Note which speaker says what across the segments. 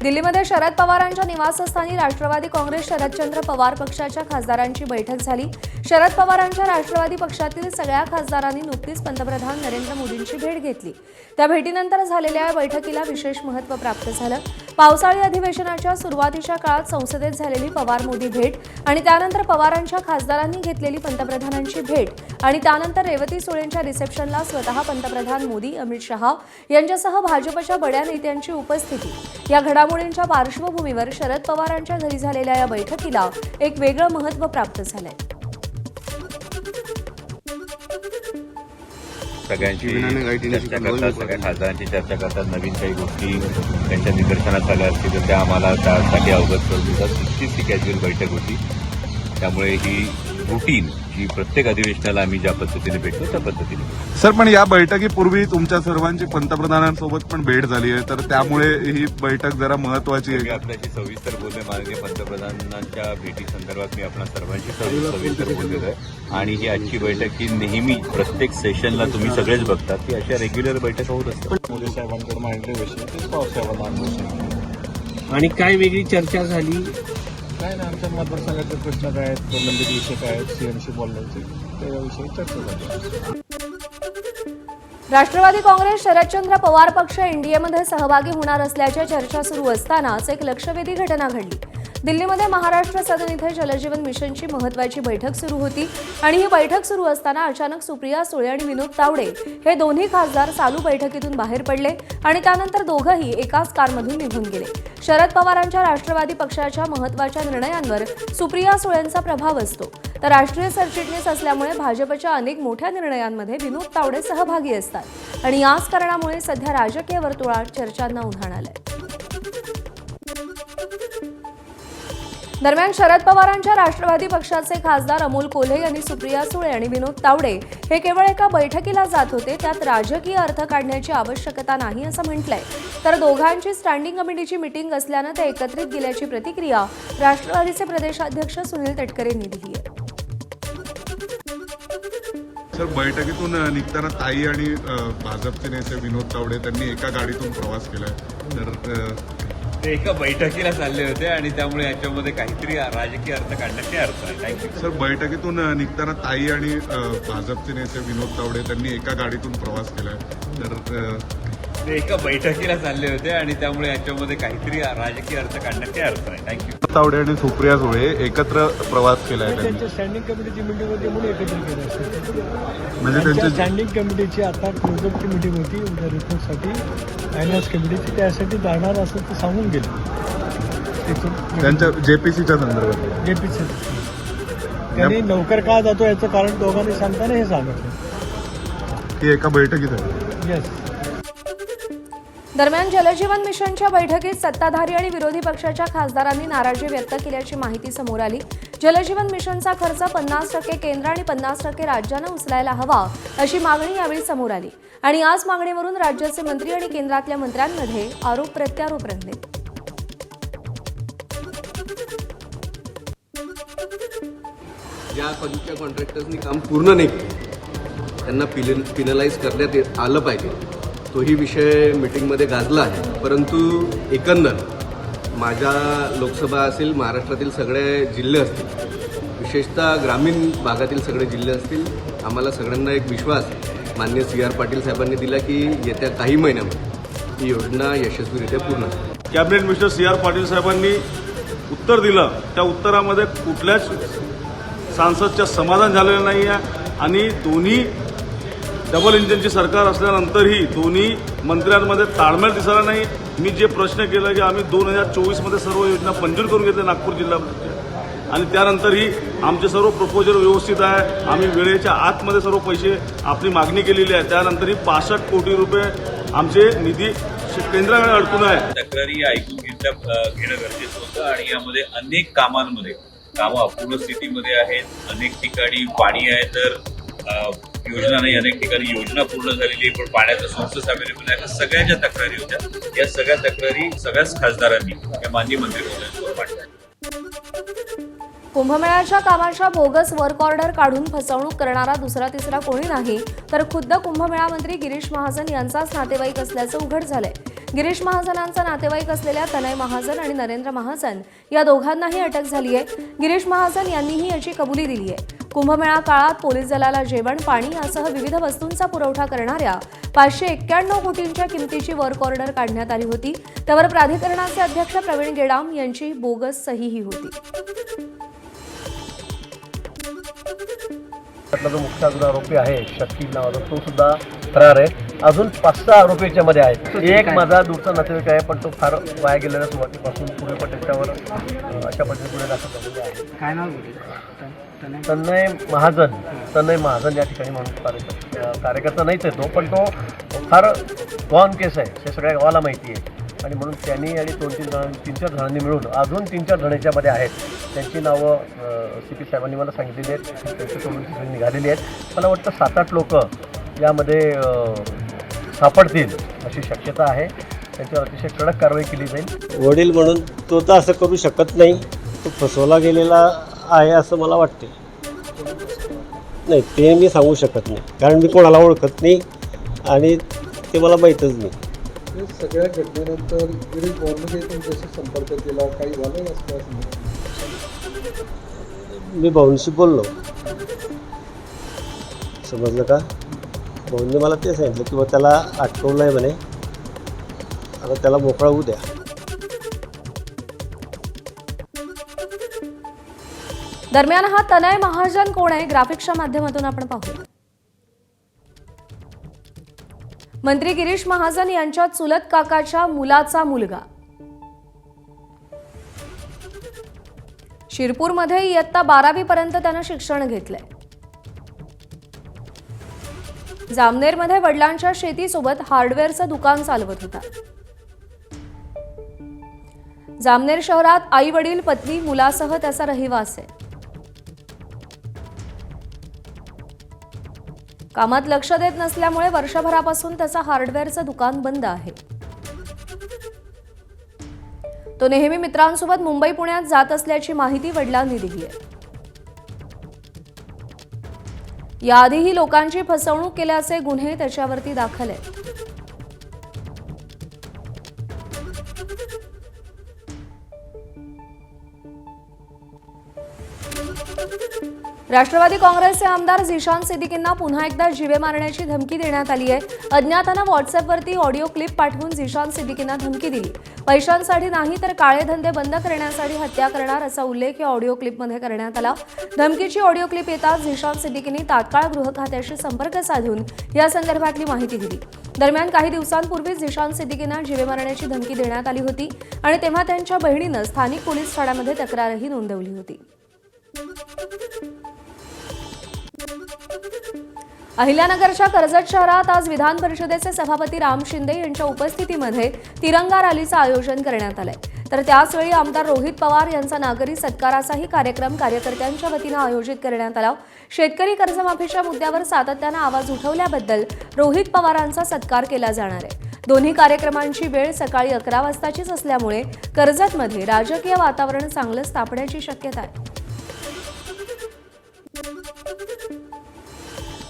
Speaker 1: दिल्लीमध्ये शरद पवारांच्या निवासस्थानी राष्ट्रवादी काँग्रेस शरदचंद्र पवार पक्षाच्या खासदारांची बैठक झाली। शरद पवारांच्या राष्ट्रवादी पक्षातील सगळ्या खासदारांनी नुकतीच पंतप्रधान नरेंद्र मोदींची भेट घेतली। त्या भेटीनंतर झालेल्या या बैठकीला विशेष महत्त्व प्राप्त झालं। पावसाळी अधिवेशनाच्या सुरुवातीच्या काळात संसदेत झालेली पवार-मोदी भेट आणि त्यानंतर पवारांच्या खासदारांनी घेतलेली पंतप्रधानांची भेट आणि त्यानंतर रेवती सुळेंच्या रिसेप्शनला स्वतः पंतप्रधान मोदी, अमित शहा यांच्यासह भाजपच्या बड्या नेत्यांची उपस्थिती या घडामोडींच्या पार्श्वभूमीवर शरद पवारांच्या घरी झालेल्या या बैठकीला एक वेगळं महत्त्व प्राप्त झालंय।
Speaker 2: सगळ्यांची चर्चा करतात, सगळ्या खासदारांची चर्चा करतात, नवीन काही गोष्टी त्यांच्या निदर्शनास आल्या असतील तर त्या आम्हाला त्यासाठी अवगत करून देतात। निश्चित ही कॅज्युअल बैठक होती, त्यामुळे ही रुटीन जी प्रत्येक अधिवेशनाला आम्ही ज्या पद्धतीने भेटतो त्या पद्धतीने।
Speaker 3: सर, पण या बैठकीपूर्वी तुमच्या सर्वांची पंतप्रधानांसोबत पण भेट झाली आहे, तर त्यामुळे ही बैठक जरा महत्वाची आहे।
Speaker 2: मी आपल्याशी सविस्तर बोलले, माननीय पंतप्रधानांच्या भेटी संदर्भात मी आपल्या सर्वांशी सविस्तर बोललेलो आहे आणि ही आजची बैठक ही नेहमी प्रत्येक सेशनला तुम्ही सगळेच बघतात की अशा रेग्युलर बैठका होत असतात।
Speaker 4: मोदी साहेबांकडे मांडले विषय तेच पवारसाहेबांना आणि काय वेगळी चर्चा झाली काय ना, आमच्या मतदारसंघाचे प्रश्न काय आहेत, प्रलंबित विषय काय आहेत, सीएमशी बोलण्याचे त्याविषयी चर्चा झाली।
Speaker 1: राष्ट्रवादी काँग्रेस शरदचंद्र पवार पक्ष एनडीएमध्ये सहभागी होणार असल्याच्या चर्चा सुरू असतानाच एक लक्षवेधी घटना घडली। दिल्लीमध्ये महाराष्ट्र सदन इथे जलजीवन मिशनची महत्त्वाची बैठक सुरू होती आणि ही बैठक सुरू असताना अचानक सुप्रिया सुळे आणि विनोद तावडे हे दोन्ही खासदार चालू बैठकीतून बाहेर पडले आणि त्यानंतर दोघंही एकाच कारमधून निघून गेले। शरद पवारांच्या राष्ट्रवादी पक्षाच्या महत्त्वाच्या निर्णयांवर सुप्रिया सुळेंचा प्रभाव असतो, तर राष्ट्रीय सरचिटणीस असल्यामुळे भाजपच्या अनेक मोठ्या निर्णयांमध्ये विनोद तावडे सहभागी असतात आणि याच कारणामुळे सध्या राजकीय वर्तुळात चर्चांना उधाण आलंय। दरम्यान शरद पवारांच्या राष्ट्रवादी पक्षाचे खासदार अमोल कोल्हे यांनी सुप्रिया सुळे आणि विनोद तावडे हे केवळ एका बैठकीला जात होते, त्यात राजकीय अर्थ काढण्याची आवश्यकता नाही असं म्हटलंय, तर दोघांची स्टँडिंग कमिटीची मीटिंग असल्यानं ते एकत्रित गेल्याची प्रतिक्रिया राष्ट्रवादीचे प्रदेशाध्यक्ष सुनील तटकरे यांनी दिली आहे।
Speaker 3: सर, बैठकीतून निघताना ताई आणि भाजपचे नेते विनोद तावडे त्यांनी एका गाडीतून प्रवास केलाय, तर
Speaker 2: ते एका बैठकीला चालले होते आणि त्यामुळे याच्यामध्ये काहीतरी राजकीय अर्थ काढण्याचे अर्थ आहे। थँक्यू
Speaker 3: सर, बैठकीतून निघताना ताई आणि भाजपचे नेते विनोद तावडे त्यांनी एका गाडीतून प्रवास केलाय, तर
Speaker 2: ते एका बैठकीला चालले होते आणि त्यामुळे याच्यामध्ये काहीतरी राजकीय अर्थ काढण्याचे अर्थ आहे। थँक्यू।
Speaker 3: तावडे आणि सुप्रिया सुळे एकत्र प्रवास केलाय त्यांनी,
Speaker 4: त्यांच्या स्टँडिंग कमिटीची मीटिंग होती म्हणून एकत्र केलं असेल।
Speaker 3: म्हणजे
Speaker 4: त्यांच्या
Speaker 3: त्यांची
Speaker 4: स्टँडिंग कमिटीची आता क्लोजअपची मीटिंग होती उद्या रिपोर्टसाठी, फायनान्स कमिटीची, त्यासाठी जाणार असं ते सांगून गेले
Speaker 3: त्यांच्या जेपीसीच्या संदर्भात।
Speaker 4: जेपीसी त्यांनी लवकर का जातो याचं कारण दोघांनी सांगताना हे सांगितलं
Speaker 3: की एका बैठकीत आहे।
Speaker 4: येस।
Speaker 1: दरम्यान जलजीवन मिशनच्या बैठकीत सत्ताधारी आणि विरोधी पक्षाच्या खासदारांनी नाराजी व्यक्त केल्याची माहिती समोर आली। जलजीवन मिशनचा खर्च 50% केंद्र आणि 50% राज्यानं उचलायला हवा अशी मागणी यावेळी समोर आली आणि याच मागणीवरून राज्याचे मंत्री आणि केंद्रातल्या मंत्र्यांमध्ये आरोप प्रत्यारोप रंगले।
Speaker 5: ज्या पद्धतीच्या कॉन्ट्रॅक्टर्सनी काम पूर्ण नाही केलं त्यांना पिनलाइज करण्यात आलं पाहिजे, तोही विषय मीटिंगमध्ये गाजला आहे। परंतु एकंदर माझ्या लोकसभा असेल, महाराष्ट्रातील सगळे जिल्हे असतील, विशेषतः ग्रामीण भागातील सगळे जिल्हे असतील, आम्हाला सगळ्यांना एक विश्वास माननीय CR पाटील साहेबांनी दिला की येत्या काही महिन्यामध्ये ही योजना यशस्वीरित्या पूर्ण होईल।
Speaker 6: कॅबिनेट मिनिस्टर CR पाटील साहेबांनी उत्तर दिलं, त्या उत्तरामध्ये कुठल्याच सांसदच्या समाधान झालेलं नाही आहे आणि दोन्ही डबल इंजिनची सरकार असल्यानंतरही दोन्ही मंत्र्यांमध्ये ताळमेळ दिसला नाही। मी जे प्रश्न केला की आम्ही 2024मध्ये सर्व योजना मंजूर करून घेतल्या नागपूर जिल्ह्यामध्ये आणि त्यानंतरही आमचे सर्व प्रपोजल व्यवस्थित आहे, आम्ही वेळेच्या आतमध्ये सर्व पैसे आपली मागणी केलेली आहे, त्यानंतरही 65 कोटी रुपये आमचे निधी केंद्राकडे अडकून आहे।
Speaker 2: तक्रारी ऐकून घेणं गरजेचं होतं आणि यामध्ये अनेक कामांमध्ये कामं अपूर्ण स्थितीमध्ये आहेत, अनेक ठिकाणी पाणी आहे तर योजना नाही, अनेक ठिकाणी योजना पूर्ण झालेली आहे पण पाण्याचा सोर्सेस अवेलेबल आहे, सगळ्यांच्या तक्रारी होत्या। या सगळ्या तक्रारी सगळ्याच खासदारांनी या माननीय मंत्री महोदयांसमोर मांडल्या।
Speaker 1: कुंभमेळ्याच्या कामाच्या बोगस वर्क ऑर्डर काढून फसवणूक करणारा दुसरा तिसरा कोणी नाही तर खुद्द कुंभमेळा मंत्री गिरीश महाजन यांचाच नातेवाईक असल्याचं उघड झालंय। गिरीश महाजनांचा नातेवाईक असलेल्या तनय महाजन आणि नरेंद्र महाजन या दोघांनाही अटक झाली आहे. गिरीश महाजन यांनीही याची कबुली दिली आहे. कुंभमेळा काळात पोलीस दलाला जेवण, पाणी यासह विविध वस्तूंचा पुरवठा करणाऱ्या 591 कोटींच्या किमतीची वर्क ऑर्डर काढण्यात आली होती. त्यावर प्राधिकरणाचे अध्यक्ष प्रवीण गेडाम यांची बोगस सहीही होती.
Speaker 7: त्यातला जो मुख्य अजून आरोपी आहे शकील नावाचा, तो सुद्धा फरार आहे. अजून 5-6 आरोपी याच्यामध्ये आहेत. एक माझा दूरचा नातेवाईक आहे, पण तो फार वाया गेलेल्या सुरुवातीपासून पुढे पण त्याच्यावर अशा पद्धतीने दाखल झालेले आहे.
Speaker 8: काय नाव
Speaker 7: तनय महाजन या ठिकाणी म्हणून कार्यकर्ता नाहीच आहे तो, पण तो फार गॉन केस आहे हे सगळ्या गावाला माहिती आहे. आणि म्हणून त्यांनी आणि 3-4 जणांनी मिळून अजून 3-4 जण याच्यामध्ये आहेत. त्यांची नावं CP साहेबांनी मला सांगितलेली आहेत. त्यांच्यासोबत तिथे निघालेली आहेत. मला वाटतं 7-8 लोक यामध्ये सापडतील अशी शक्यता आहे. त्यांच्यावर अतिशय कडक कारवाई केली जाईल.
Speaker 9: वडील म्हणून तो तर असं करू शकत नाही. तो फसवला गेलेला आहे असं मला वाटते. नाही, ते मी सांगू शकत नाही, कारण मी कोणाला ओळखत नाही आणि ते मला माहीतच नाही.
Speaker 4: सगळ्या घटनेनंतर गिरीश भाऊंनी तुमच्याशी संपर्क केला, काही झालं असं?
Speaker 9: मी भाऊंशी बोललो, समजलं का? भाऊंनी मला ते सांगितलं की त्याला अटकवलं आहे म्हणे, आता त्याला मोकळा होऊ द्या.
Speaker 1: दरम्यान हा तनय महाजन कोण आहे, ग्राफिक्सच्या माध्यमातून आपण पाहूया. मंत्री गिरीश महाजन यांच्या चुलत काकाच्या मुलाचा मुलगा. शिरपूरमध्ये इयत्ता 12वी पर्यंत त्यानं शिक्षण घेतलंय. जामनेरमध्ये वडिलांच्या शेतीसोबत हार्डवेअरचं दुकान चालवत होता. जामनेर शहरात आई वडील, पत्नी, मुलासह त्याचा रहिवास आहे. कामात लक्ष देत नसल्यामुळे वर्षभरापासून त्याचं हार्डवेअरचं दुकान बंद आहे. तो नेहमी मित्रांसोबत मुंबई पुण्यात जात असल्याची माहिती वडिलांनी दिली आहे. याआधीही लोकांची फसवणूक केल्याचे गुन्हे त्याच्यावरती दाखल आहेत. राष्ट्रवादी काँग्रेसचे आमदार झिशान सिद्दीकींना पुन्हा एकदा जीवे मारण्याची धमकी देण्यात आली आहे. अज्ञातानं व्हॉट्सअपवरती ऑडिओ क्लिप पाठवून झिशान सिद्दीकींना धमकी दिली. पैशांसाठी नाही तर काळे धंदे बंद करण्यासाठी हत्या करणार असा उल्लेख या ऑडिओ क्लिपमध्ये करण्यात आला. धमकीची ऑडिओ क्लिप येताच झिशान सिद्दीकींनी तात्काळ गृह खात्याशी संपर्क साधून या संदर्भातली माहिती दिली. दरम्यान काही दिवसांपूर्वी झिशान सिद्दीकींना जीवे मारण्याची धमकी देण्यात आली होती आणि तेव्हा त्यांच्या बहिणीनं स्थानिक पोलीस ठाण्यामध्ये तक्रारही नोंदवली होती. अहिल्यानगरच्या कर्जत शहरात आज विधान परिषदेचे सभापती राम शिंदे यांच्या उपस्थितीमध्ये तिरंगा रॅलीचं आयोजन करण्यात आलंय. तर त्याचवेळी आमदार रोहित पवार यांचा नागरी सत्काराचाही कार्यक्रम कार्यकर्त्यांच्या वतीनं आयोजित करण्यात आला. शेतकरी कर्जमाफीच्या मुद्द्यावर सातत्यानं आवाज उठवल्याबद्दल रोहित पवारांचा सत्कार केला जाणार आहे. दोन्ही कार्यक्रमांची वेळ सकाळी 11 वाजताचीच असल्यामुळे कर्जतमध्ये राजकीय वातावरण चांगलंच तापण्याची शक्यता आहे.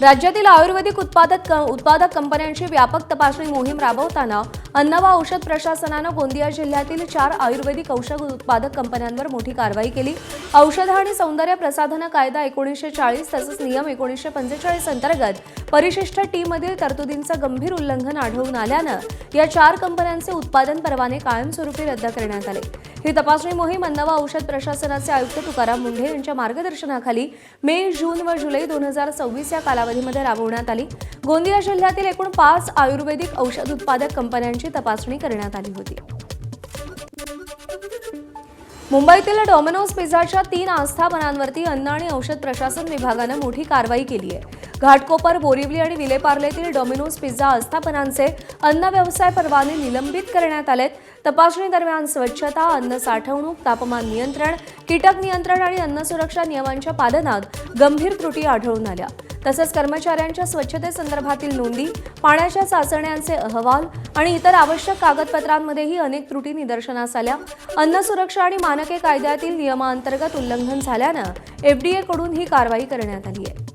Speaker 1: राज्यातील आयुर्वेदिक उत्पादक कंपन्यांची व्यापक तपासणी मोहीम राबवताना अन्न व औषध प्रशासनानं गोंदिया जिल्ह्यातील 4 आयुर्वेदिक औषध उत्पादक कंपन्यांवर मोठी कारवाई केली. औषध आणि सौंदर्य प्रसाधन कायदा 1940 तसंच नियम 1945 अंतर्गत परिशिष्ट टी मधील तरतुदींचं गंभीर उल्लंघन आढळून आल्यानं या 4 कंपन्यांचे उत्पादन परवाने कायमस्वरूपी रद्द करण्यात आले. ही तपासणी मोहीम अन्न व औषध प्रशासनाचे आयुक्त तुकाराम मुंढे यांच्या मार्गदर्शनाखाली मे, जून व जुलै 2024 या कालावधीमध्ये राबवण्यात आली. गोंदिया जिल्ह्यातील एकूण 5 आयुर्वेदिक औषध उत्पादक कंपन्यांची तपासणी करण्यात आली होती. मुंबईतील डॉमिनोज पिझ्झाच्या 3 आस्थापनांवरती अन्न आणि औषध प्रशासन विभागानं मोठी कारवाई केली आहे. घाटकोपर, बोरिवली आणि विलेपार्लेतील डॉमिनोज पिझ्झा आस्थापनांचे अन्न व्यवसाय परवाने निलंबित करण्यात आलेत. तपासणी दरम्यान स्वच्छता, अन्न साठवणूक, तापमान नियंत्रण, कीटक नियंत्रण आणि अन्न सुरक्षा नियमांच्या पालनात गंभीर त्रुटी आढळून आल्या. तसंच कर्मचाऱ्यांच्या स्वच्छतेसंदर्भातील नोंदी, पाण्याच्या चाचण्यांचे अहवाल आणि इतर आवश्यक कागदपत्रांमध्येही अनेक त्रुटी निदर्शनास आल्या. अन्न सुरक्षा आणि मानके कायद्यातील नियमांतर्गत उल्लंघन झाल्यानं FDA कडून ही कारवाई करण्यात आली आहे.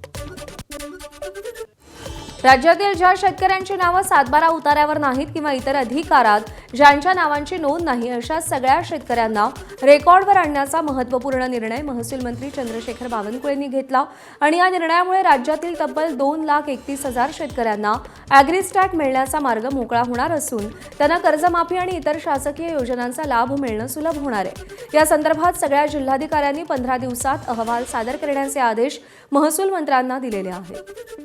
Speaker 1: राज्यातील ज्या शेतकऱ्यांची नावं 7/12 उतार्यावर नाहीत किंवा इतर अधिकारात ज्यांच्या नावांची नोंद नाही अशा सगळ्या शेतकऱ्यांना रेकॉर्डवर आणण्याचा महत्त्वपूर्ण निर्णय महसूल मंत्री चंद्रशेखर बावनकुळेंनी घेतला आणि या निर्णयामुळे राज्यातील तब्बल 2,31,000 शेतकऱ्यांना ॲग्रीस्टॅट मिळण्याचा मार्ग मोकळा होणार असून त्यांना कर्जमाफी आणि इतर शासकीय योजनांचा लाभ मिळणं सुलभ होणार आहे। या संदर्भात सगळ्या जिल्हाधिकाऱ्यांनी 15 दिवसात अहवाल सादर करण्याचे आदेश महसूल मंत्र्यांना दिलेले आहेत।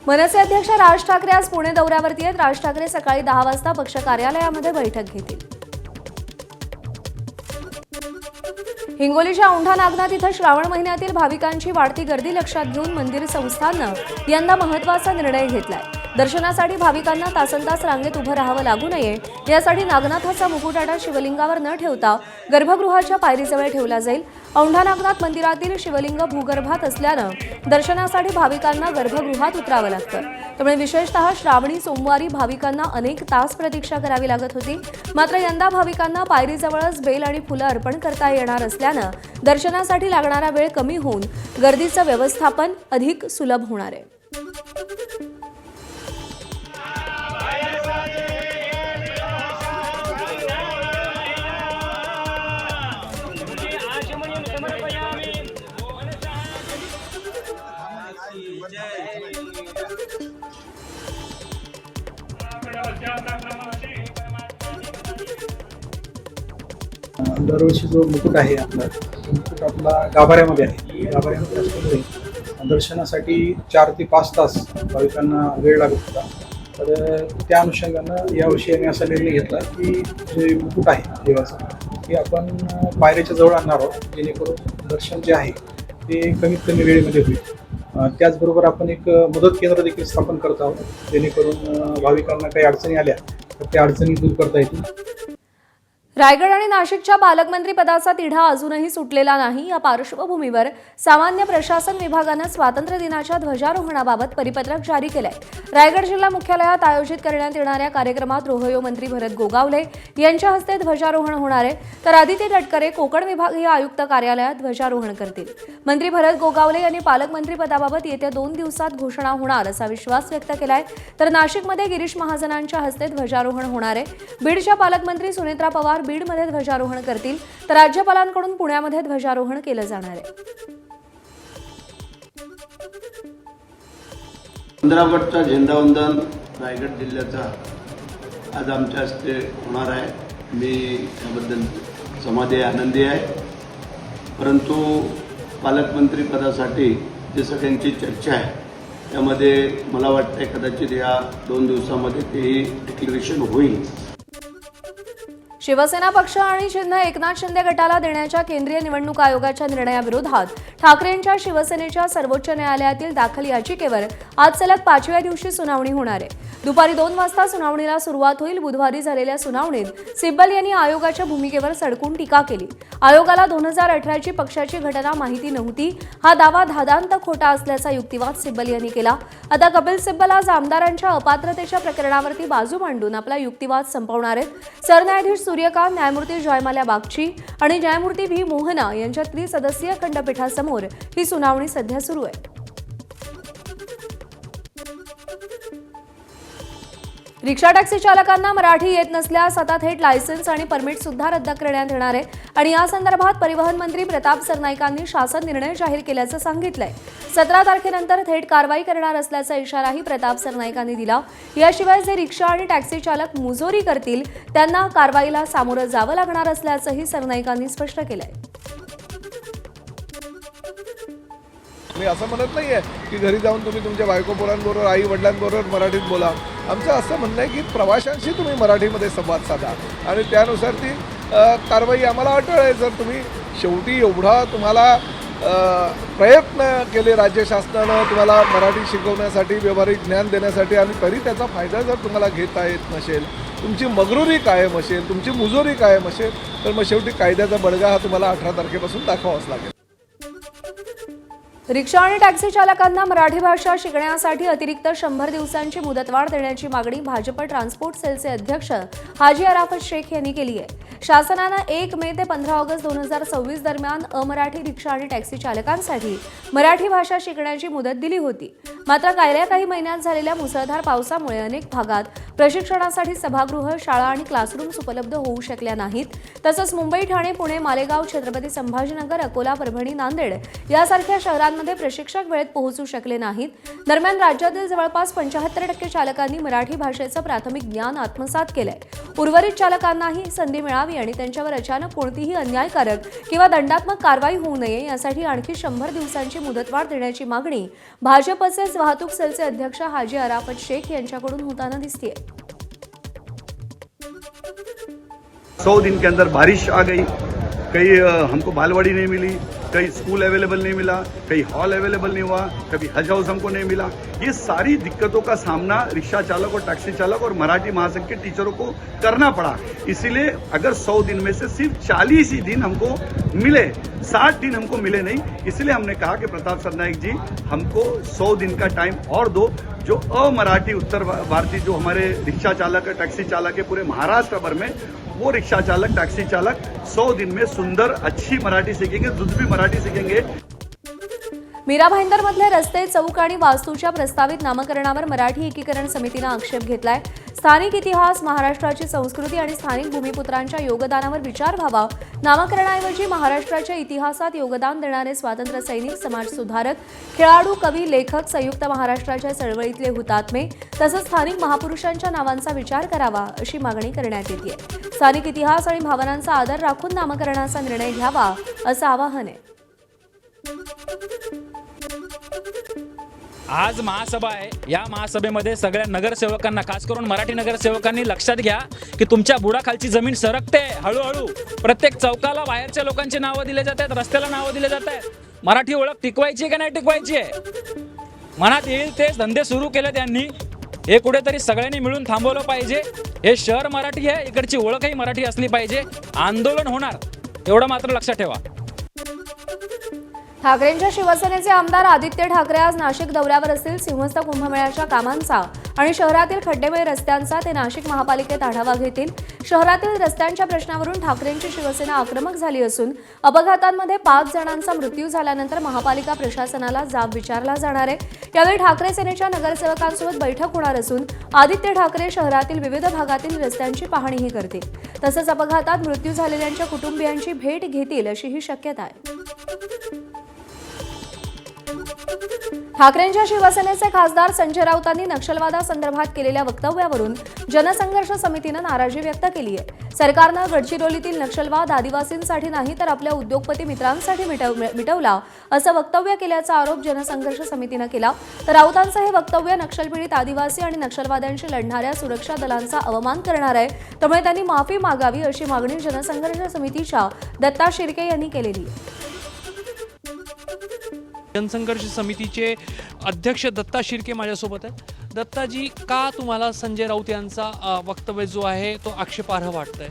Speaker 1: मनसे अध्यक्ष राज ठाकरे आज पुणे दौऱ्यावरती आहेत। राज ठाकरे सकाळी 10 वाजता पक्ष कार्यालयामध्ये बैठक घेतील। हिंगोलीच्या औंढा नागनाथ इथं श्रावण महिन्यातील भाविकांची वाढती गर्दी लक्षात घेऊन मंदिर संस्थाननं यंदा महत्त्वाचा निर्णय घेतलाय। दर्शनासाठी भाविकांना तासनतास रांगेत उभं राहावं लागू नये यासाठी नागनाथाचा मुकुटाटा शिवलिंगावर न ठेवता गर्भगृहाच्या पायरीजवळ ठेवला जाईल। औंढा नागनाथ मंदिरातील शिवलिंग भूगर्भात असल्यानं दर्शनासाठी भाविकांना गर्भगृहात उतरावं लागतं। त्यामुळे विशेषतः श्रावणी सोमवारी भाविकांना अनेक तास प्रतीक्षा करावी लागत होती। मात्र यंदा भाविकांना पायरीजवळच बेल आणि फुलं अर्पण करता येणार असल्यानं दर्शनासाठी लागणारा वेळ कमी होऊन गर्दीचं व्यवस्थापन अधिक सुलभ होणार आहे।
Speaker 8: दरवर्षी जो मुकुट आहे आपला तो मुकुट आपला गाभाऱ्यामध्ये आहे। गाभाऱ्यामध्ये असल्यामुळे दर्शनासाठी 4 ते 5 तास भाविकांना वेळ लागत होता। तर त्या अनुषंगानं यावर्षी आम्ही असा निर्णय घेतला की जे मुकुट आहे देवाचं ते आपण पायऱ्याच्या जवळ आणणार आहोत, जेणेकरून दर्शन जे आहे ते कमीत कमी वेळेमध्ये होईल। त्याचबरोबर आपण एक मदत केंद्र देखील स्थापन करत आहोत, जेणेकरून भाविकांना काही अडचणी आल्या तर त्या अडचणी दूर करता येतील।
Speaker 1: रायगड आणि नाशिकच्या पालकमंत्री पदाचा तिढा अजूनही सुटलेला नाही। या पार्श्वभूमीवर सामान्य प्रशासन विभागानं स्वातंत्र्य दिनाच्या ध्वजारोहणाबाबत परिपत्रक जारी केलंय। रायगड जिल्हा मुख्यालयात आयोजित करण्यात येणाऱ्या कार्यक्रमात रोहयो मंत्री भरत गोगावले यांच्या हस्ते ध्वजारोहण होणार आहे, तर आदिती तटकरे कोकण विभागीय आयुक्त कार्यालयात ध्वजारोहण करतील। मंत्री भरत गोगावले यांनी पालकमंत्री पदाबाबत येत्या 2 दिवसात घोषणा होणार असा विश्वास व्यक्त केलाय। तर नाशिकमध्ये गिरीश महाजनांच्या हस्ते ध्वजारोहण होणार आहे। बीडच्या पालकमंत्री सुनेत्रा पवार बीडमध्ये ध्वजारोहण करतील, तर राज्यपालांकडून पुण्यामध्ये ध्वजारोहण केलं जाणार आहे।
Speaker 10: 15 गटचा झेंडावंदन रायगड जिल्ह्याचा आज आमच्या हस्ते होणार आहे। मी याबद्दल समाधी आनंदी आहे, परंतु पालकमंत्री पदासाठी जे सगळ्यांची चर्चा आहे त्यामध्ये मला वाटतं कदाचित या 2 दिवसामध्ये तेही डिक्लेरेशन होईल।
Speaker 1: शिवसेना पक्ष आणि चिन्ह एकनाथ शिंदे गटाला देण्याच्या केंद्रीय निवडणूक आयोगाच्या निर्णयाविरोधात ठाकरेंच्या शिवसेनेच्या सर्वोच्च न्यायालयातील दाखल याचिकेवर आज सलग 5व्या दिवशी सुनावणी होणार आहे। दुपारी 2 वाजता सुनावणीला सुरुवात होईल। बुधवारी झालेल्या सुनावणीत सिब्बल यांनी आयोगाच्या भूमिकेवर सडकून टीका केली। आयोगाला 2018ची पक्षाची घटना माहिती नव्हती, हा दावा धादांत खोटा असल्याचा युक्तिवाद सिब्बल यांनी केला। आता कपिल सिब्बल आज आमदारांच्या अपात्रतेच्या प्रकरणावरती बाजू मांडून आपला युक्तिवाद संपवणार आहेत। सरन्यायाधीश सूर्यकांत, न्यायमूर्ती जयमाल्या बागची आणि न्यायमूर्ती व्ही मोहना यांच्या त्रिसदस्यीय खंडपीठासमोर ही सुनावणी सध्या सुरू आहे। रिक्षा टॅक्सी चालकांना मराठी येत नसल्यास आता थेट लायसन्स आणि परमिट सुद्धा रद्द करण्यात येणार आहे आणि या संदर्भात परिवहन मंत्री प्रताप सरनाईकांनी शासन निर्णय जाहीर केल्याचं सांगितलंय। 17 तारखेनंतर थेट कारवाई करणार असल्याचा इशाराही प्रताप सरनाईकांनी दिला। याशिवाय जे रिक्षा आणि टॅक्सी चालक मुजोरी करतील त्यांना कारवाईला सामोरं जावं लागणार असल्याचंही सरनाईकांनी स्पष्ट केलंय।
Speaker 4: मी असं म्हणत नाही आहे की घरी जाऊन तुम्ही तुमच्या बायको पोरांबरोबर, आई वडिलांबरोबर मराठीत बोला। आमचं असं म्हणणं आहे की प्रवाशांशी तुम्ही मराठीमध्ये संवाद साधा आणि त्यानुसार ती कारवाई आम्हाला अटळ आहे। जर तुम्ही शेवटी एवढा तुम्हाला प्रयत्न केले राज्य शासनानं तुम्हाला मराठी शिकवण्यासाठी, व्यावहारिक ज्ञान देण्यासाठी आणि तरी त्याचा फायदा जर तुम्हाला घेता येत नसेल, तुमची मगरुरी कायम असेल, तुमची मुजोरी कायम असेल, तर मग शेवटी कायद्याचा बडगा हा तुम्हाला 18 तारखेपासून दाखवावाच लागेल।
Speaker 1: रिक्षा आणि टॅक्सी चालकांना मराठी भाषा शिकण्यासाठी अतिरिक्त 100 दिवसांची मुदतवाढ देण्याची मागणी भाजप ट्रान्सपोर्ट सेलचे अध्यक्ष हाजी अराफत शेख यांनी केली आहे. शासनानं 1 मे ते 15 ऑगस्ट 2026 दरम्यान अमराठी रिक्षा आणि टॅक्सी चालकांसाठी मराठी भाषा शिकण्याची मुदत दिली होती. मात्र गेल्या काही महिन्यात झालेल्या मुसळधार पावसामुळे अनेक भागात प्रशिक्षणासाठी सभागृह, शाळा आणि क्लासरूम्स उपलब्ध होऊ शकल्या नाहीत. तसंच मुंबई, ठाणे, पुणे, मालेगाव, छत्रपती संभाजीनगर, अकोला, परभणी, नांदेड यासारख्या शहरांमध्ये प्रशिक्षक वेळेत पोहोचू शकले नाहीत. दरम्यान राज्यातील जवळपास 75% चालकांनी मराठी भाषेचं प्राथमिक ज्ञान आत्मसात केलंय. उर्वरित चालकांनाही संधी मिळावी आणि त्यांच्यावर अचानक कोणतीही अन्यायकारक किंवा दंडात्मक कारवाई होऊ नये यासाठी आणखी 100 दिवसांची मुदतवाढ देण्याची मागणी भाजपचे वाहतूक सेलचे अध्यक्ष हाजी अराफत शेख यांच्याकडून होताना दिसतेय.
Speaker 11: 100 दिन के अंदर बारिश आ गई, कहीं हमको बालवाड़ी नहीं मिली, कहीं स्कूल अवेलेबल नहीं मिला, कहीं हॉल अवेलेबल नहीं हुआ, कभी हज हाउस हमको नहीं मिला. ये सारी दिक्कतों का सामना रिक्शा चालक और टैक्सी चालक और मराठी महासंघ के टीचरों को करना पड़ा. इसीलिए अगर 100 दिन में से सिर्फ 40 ही दिन हमको मिले, 60 दिन हमको मिले नहीं, इसलिए हमने कहा कि प्रताप सरनाईक जी हमको 100 दिन का टाइम और दो. जो अमराठी उत्तर भारतीय जो हमारे रिक्शा चालक है, टैक्सी चालक है पूरे महाराष्ट्र भर में, वो रिक्शा चालक, टैक्सी चालक 100 दिन में सुंदर अच्छी मराठी सीखेंगे, दुधवी मराठी सीखेंगे.
Speaker 1: मीरा भाईंदरमधले रस्ते, चौक आणि वास्तूच्या प्रस्तावित नामकरणावर मराठी एकीकरण समितीनं आक्षेप घेतलाय. स्थानिक इतिहास, महाराष्ट्राची संस्कृती आणि स्थानिक भूमिपुत्रांच्या योगदानावर विचार व्हावा. नामकरणाऐवजी महाराष्ट्राच्या इतिहासात योगदान देणारे स्वातंत्र्य सैनिक, समाजसुधारक, खेळाडू, कवी, लेखक, संयुक्त महाराष्ट्राच्या चळवळीतले हुतात्मे तसंच स्थानिक महापुरुषांच्या नावांचा विचार करावा अशी मागणी करण्यात येते. स्थानिक इतिहास आणि भावनांचा आदर राखून नामकरणाचा निर्णय घ्यावा असं आवाहन आहे.
Speaker 12: आज महासभा आहे. या महासभेमध्ये सगळ्या नगरसेवकांना, खास करून मराठी नगरसेवकांनी लक्षात घ्या की तुमच्या बुडाखालची जमीन सरकते हळूहळू. प्रत्येक चौकाला बाहेरच्या लोकांची नावं दिले जात आहेत, रस्त्याला नावं दिले जात आहेत. मराठी ओळख टिकवायची आहे की नाही टिकवायची आहे? मनात येईल तेच धंदे सुरू केले त्यांनी. हे कुठेतरी सगळ्यांनी मिळून थांबवलं पाहिजे. हे शहर मराठी आहे, इकडची ओळखही मराठी असली पाहिजे. आंदोलन होणार एवढं मात्र लक्षात ठेवा.
Speaker 1: ठाकरेंच्या शिवसेनेचे आमदार आदित्य ठाकरे आज नाशिक दौऱ्यावर असतील. सिंहस्थ कुंभमेळ्याच्या कामांचा आणि शहरातील खड्डेमय रस्त्यांचा ते नाशिक महापालिकेत आढावा घेतील. शहरातील रस्त्यांच्या प्रश्नावरून ठाकरेंची शिवसेना आक्रमक झाली असून अपघातांमध्ये 5 जणांचा मृत्यू झाल्यानंतर महापालिका प्रशासनाला जाब विचारला जाणार आहे. यावेळी ठाकरे सेनेच्या नगरसेवकांसोबत बैठक होणार असून आदित्य ठाकरे शहरातील विविध भागातील रस्त्यांची पाहणीही करतील. तसंच अपघातात मृत्यू झालेल्यांच्या कुटुंबियांची भेट घेतील अशीही शक्यता आहे. ठाकरेंच्या शिवसेनेचे खासदार संजय राऊतांनी नक्षलवादासंदर्भात केलेल्या वक्तव्यावरून जनसंघर्ष समितीनं नाराजी व्यक्त केली आहे. सरकारनं गडचिरोलीतील नक्षलवाद आदिवासींसाठी नाही तर आपल्या उद्योगपती मित्रांसाठी मिटवला असं वक्तव्य केल्याचा आरोप जनसंघर्ष समितीनं केला. तर राऊतांचं हे वक्तव्य नक्षलपीडित आदिवासी आणि नक्षलवाद्यांशी लढणाऱ्या सुरक्षा दलांचा अवमान करणार आहे. त्यामुळे त्यांनी माफी मागावी अशी मागणी जनसंघर्ष समितीच्या दत्ता शिर्के यांनी केलेली आहे.
Speaker 13: जनसंघर्ष समितीचे अध्यक्ष दत्ता शिर्के माझ्यासोबत आहेत. दत्ताजी, का तुम्हाला संजय राऊत यांचा वक्तव्य जो आहे तो आक्षेपार्ह वाटतंय?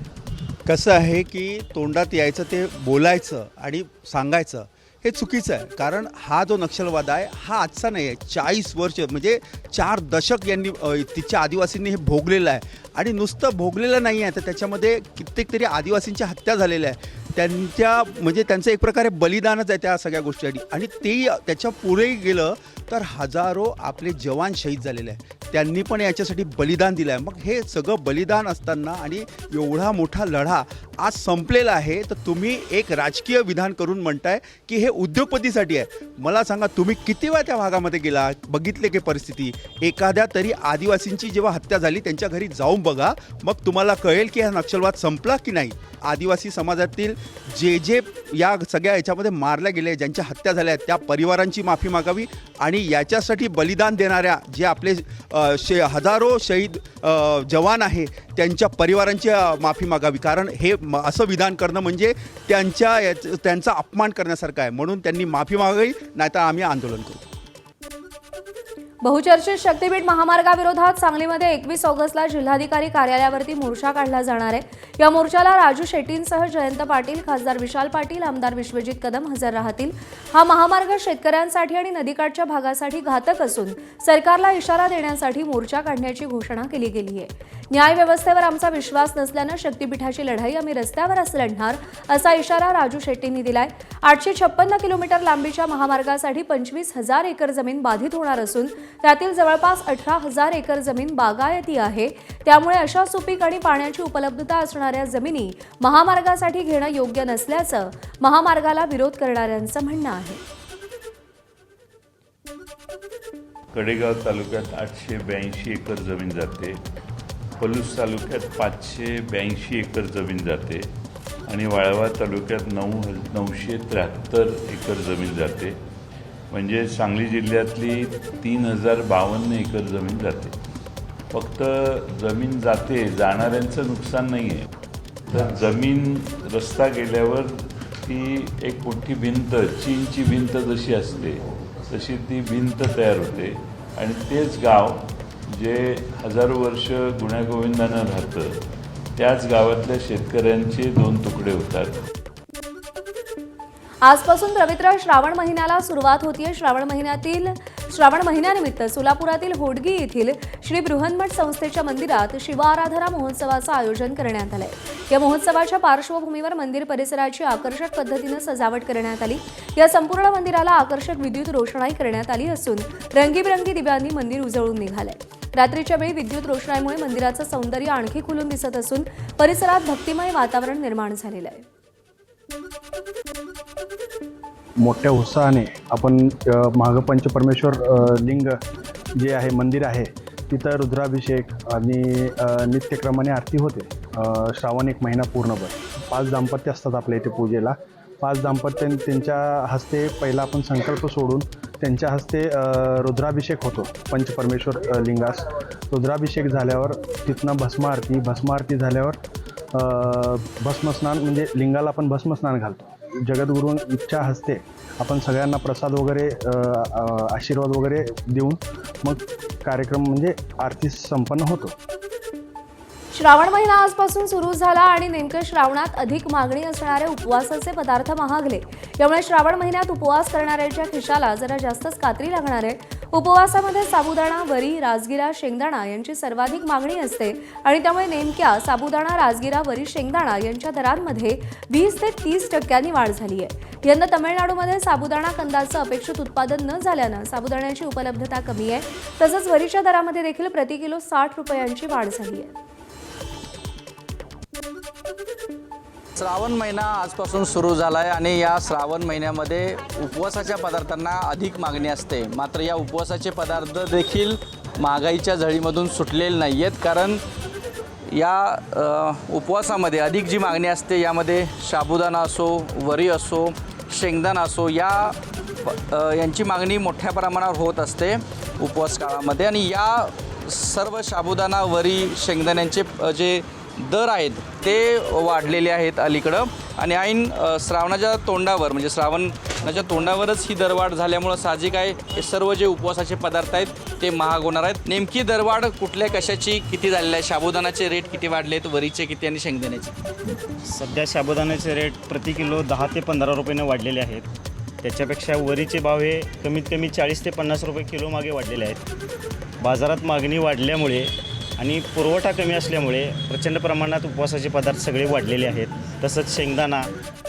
Speaker 14: कसं आहे की तोंडात यायचं ते बोलायचं आणि सांगायचं हे चुकीचं आहे. कारण हा जो नक्षलवाद आहे हा आजचा नाही आहे. 40 वर्ष म्हणजे 4 दशक यांनी तिच्या आदिवासींनी हे भोगलेलं आहे. आणि नुसतं भोगलेलं नाही आहे तर त्याच्यामध्ये कित्येक तरी आदिवासींच्या हत्या झालेल्या आहे. त्यांचं एक प्रकारे बलिदानच आहे त्या सगळ्या गोष्टीसाठी. आणि ते त्याच्या पुढेही गेलं तर हजारो आपले जवान शहीद झालेले आहे. त्यांनी पण याच्यासाठी बलिदान दिलं आहे. मग हे सगळं बलिदान असताना आणि एवढा मोठा लढा आज संपलेला आहे तर तुम्ही एक राजकीय विधान करून म्हणताय की हे उद्योगपतीसाठी आहे. मला सांगा, तुम्ही किती वेळा त्या भागामध्ये गेला, बघितले की परिस्थिती? एखाद्या तरी आदिवासींची जेव्हा हत्या झाली त्यांच्या घरी जाऊन बघा, मग तुम्हाला कळेल की हा नक्षलवाद संपला की नाही. आदिवासी समाजातील जे या सगळ्या याच्यामध्ये मारल्या गेले, ज्यांच्या हत्या झाल्या त्या परिवारांची माफी मागावी आणि याच्यासाठी बलिदान देणाऱ्या जे आपले हजारो शहीद जवान आहे त्यांच्या परिवारांची माफी मागावी. कारण हे असं विधान करणं म्हणजे त्यांचा अपमान करण्यासारखं आहे. म्हणून त्यांनी माफी मागावी, नाहीतर आम्ही आंदोलन करू.
Speaker 1: बहुचर्चित शक्तीपीठ महामार्गाविरोधात सांगलीमध्ये 21 ऑगस्टला जिल्हाधिकारी कार्यालयावरती मोर्चा काढला जाणार आहे. या मोर्चाला राजू शेट्टींसह जयंत पाटील, खासदार विशाल पाटील, आमदार विश्वजित कदम हजर राहतील. हा महामार्ग शेतकऱ्यांसाठी आणि नदीकाठच्या भागासाठी घातक असून सरकारला इशारा देण्यासाठी मोर्चा काढण्याची घोषणा केली गेली आहे. न्याय व्यवस्थेवर आमचा विश्वास नसल्यानं शक्तीपीठाची लढाई आम्ही रस्त्यावरच लढणार असा इशारा राजू शेट्टींनी दिलाय. 856 किलोमीटर लांबीच्या महामार्गासाठी 25,000 एकर जमीन बाधित होणार असून त्यातील जवळपास 18,000 एकर जमीन बागायती आहे. त्यामुळे अशा सुपीक आणि पाण्याची उपलब्धता असणाऱ्या जमिनी महामार्गासाठी घेणं योग्य नसल्याचं महामार्गाला विरोध करणाऱ्यांचं म्हणणं आहे.
Speaker 15: कडेगाव तालुक्यात 882 एकर जमीन जाते, पलूस तालुक्यात 582 एकर जमीन जाते आणि वाळवा तालुक्यात 973 एकर जमीन जाते. म्हणजे सांगली जिल्ह्यातली 3052 एकर जमीन जाते. फक्त जमीन जाते, जाणाऱ्यांचं नुकसान नाही आहे. तर जमीन रस्ता गेल्यावर ती एक मोठी भिंत, चीनची भिंत जशी असते तशी ती भिंत तयार होते आणि तेच गाव जे हजारो वर्ष गुण्यागोविंदानं राहतं त्याच गावातल्या शेतकऱ्यांचे 2 तुकडे होतात.
Speaker 1: आजपासून पवित्र श्रावण महिन्याला सुरुवात होतीये. श्रावण महिन्यानिमित्त सोलापुरातील होडगी येथील श्री बृहन्मठ संस्थेच्या मंदिरात शिव आराधना महोत्सवाचं आयोजन करण्यात आलंय. या महोत्सवाच्या पार्श्वभूमीवर मंदिर परिसराची आकर्षक पद्धतीनं सजावट करण्यात आली. या संपूर्ण मंदिराला आकर्षक विद्युत रोषणाई करण्यात आली असून रंगीबिरंगी दिव्यांनी मंदिर उजळून निघालंय. रात्रीच्या वेळी विद्युत रोषणाईमुळे मंदिराचं सौंदर्य आणखी खुलून दिसत असून परिसरात भक्तिमय वातावरण निर्माण झालेलं आहे.
Speaker 8: मोठ्या उत्साहाने आपण माघ पंचपरमेश्वर लिंग जे आहे मंदिर आहे तिथं रुद्राभिषेक आणि नित्यक्रमाने आरती होते. श्रावण 1 महिना पूर्णभर 5 दाम्पत्य असतात आपल्या इथे पूजेला. 5 दाम्पत्य त्यांच्या हस्ते पहिला आपण संकल्प सोडून त्यांच्या हस्ते रुद्राभिषेक होतो पंचपरमेश्वर लिंगास. रुद्राभिषेक झाल्यावर तिथनं भस्मारती झाल्यावर भस्मस्नान म्हणजे लिंगाला आपण भस्मस्नान घालतो. जगद्गुरूंच्या हस्ते आपण सगळ्यांना प्रसाद वगैरे आशीर्वाद वगैरे देऊन मग कार्यक्रम म्हणजे आरती संपन्न होतो.
Speaker 1: श्रावण महिना आजपासून सुरू झाला आणि नेमकं श्रावणात अधिक मागणी असणारे उपवासाचे पदार्थ महागले. त्यामुळे श्रावण महिन्यात उपवास करणाऱ्यांच्या खिशाला जरा जास्तच कात्री लागणार आहे. उपवासामध्ये साबुदाणा, वरी, राजगिरा, शेंगदाणा यांची सर्वाधिक मागणी असते आणि त्यामुळे नेमक्या साबुदाणा, राजगिरा, वरी, शेंगदाणा यांच्या दरांमध्ये 20 ते 30% वाढ झाली आहे. यंदा तमिळनाडूमध्ये साबुदाणा कंदाचं अपेक्षित उत्पादन न झाल्यानं साबुदाण्याची उपलब्धता कमी आहे. तसंच वरीच्या दरामध्ये देखील प्रति किलो 60 रुपयांची वाढ झाली आहे.
Speaker 16: श्रावण महिना आजपासून सुरू झाला आहे आणि या श्रावण महिन्यामध्ये उपवासाच्या पदार्थांना अधिक मागणी असते. मात्र या उपवासाचे पदार्थ देखील महागाईच्या झळीमधून सुटलेले नाही आहेत. कारण या उपवासामध्ये अधिक जी मागणी असते यामध्ये साबुदाणा असो, वरी असो, शेंगदाणा असो यांची मागणी मोठ्या प्रमाणावर होत असते उपवास काळामध्ये. आणि या सर्व साबुदाणा, वरी, शेंगदाण्यांचे जे दर आहेत ते वाढलेले आहेत अलीकडं. आणि ऐन श्रावणाच्या तोंडावर म्हणजे श्रावणाच्या तोंडावरच ही दरवाढ झाल्यामुळं साहजिक आहे हे सर्व जे उपवासाचे पदार्थ आहेत ते महाग होणार आहेत. नेमकी दरवाढ कुठल्या कशाची किती झालेली आहे? साबुदाणाचे रेट किती वाढले आहेत, वरीचे किती आणि शेंगदाण्याचे?
Speaker 17: सध्या साबुदाण्याचे रेट प्रति किलो 10 ते 15 रुपयाने वाढलेले आहेत. त्याच्यापेक्षा वरीचे भाव हे कमीत कमी 40 ते 50 रुपये किलो मागे वाढलेले आहेत. बाजारात मागणी वाढल्यामुळे आणि पुरवठा कमी असल्यामुळे प्रचंड प्रमाणात उपवासाचे पदार्थ सगळे वाढलेले आहेत. तसंच शेंगदाणा